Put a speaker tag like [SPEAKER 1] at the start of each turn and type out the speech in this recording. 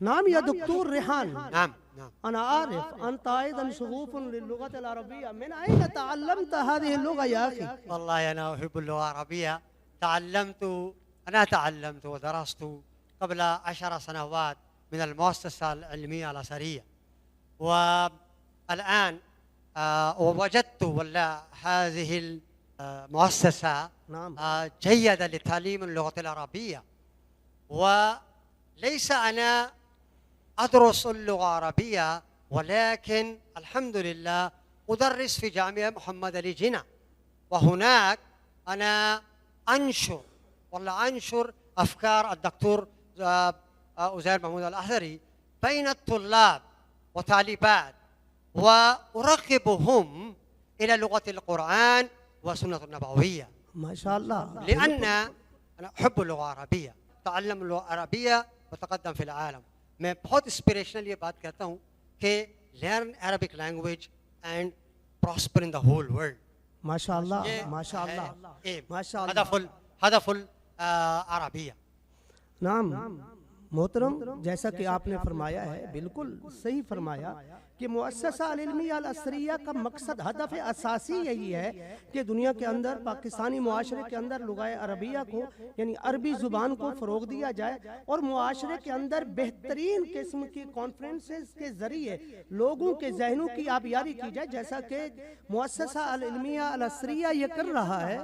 [SPEAKER 1] नाम या दक्तूर रेहान।
[SPEAKER 2] نعم نعم.
[SPEAKER 1] أنا أعرف أنت أيضا شغوف للغة العربية، من أين تعلمت هذه اللغة يا أخي؟
[SPEAKER 2] والله أنا أحب اللغة العربية. أنا تعلمت ودرست قبل 10 سنوات من المؤسسة العلمية الأزهرية، والآن وجدت ولا هذه المؤسسة
[SPEAKER 1] نعم.
[SPEAKER 2] جيدة لتعليم اللغة العربية. وليس أنا أدرس اللغة العربية، ولكن الحمد لله أدرس في جامعة محمد علي جناح، وهناك أنا أنشر أفكار الدكتور عزير محمود الأزهري بين الطلاب وطالبات، وأرغبهم إلى لغة القرآن والسنة النبوية،
[SPEAKER 1] ما شاء الله.
[SPEAKER 2] لأن أنا أحب اللغة العربية، تعلم اللغة العربية وتقدم في العالم. मैं बहुत इंस्पिरेशनल ये बात कहता हूँ कि learn Arabic language and prosper in the whole world.
[SPEAKER 1] माशाअल्लाह
[SPEAKER 2] ये
[SPEAKER 1] माशाअल्लाह
[SPEAKER 2] है
[SPEAKER 1] माशाअल्लाह।
[SPEAKER 2] हदफुल अरबिया।
[SPEAKER 1] नाम मोहतरम, जैसा कि आपने फरमाया है, बिल्कुल सही फरमाया कि मुअस्ससा अल-इल्मिया अल-असरिया का मकसद, हदफ असासी यही है कि दुनिया के अंदर, पाकिस्तानी मुआशरे के अंदर लुगाए अरबिया को यानी अरबी ज़ुबान को फ़रोग दिया जाए और मुआशरे के अंदर बेहतरीन किस्म की कॉन्फ्रेंसेस के ज़रिए लोगों के जहनों की आबियारी की जाए, जैसा कि मुअस्ससा अल-इल्मिया अल-असरिया ये कर रहा है।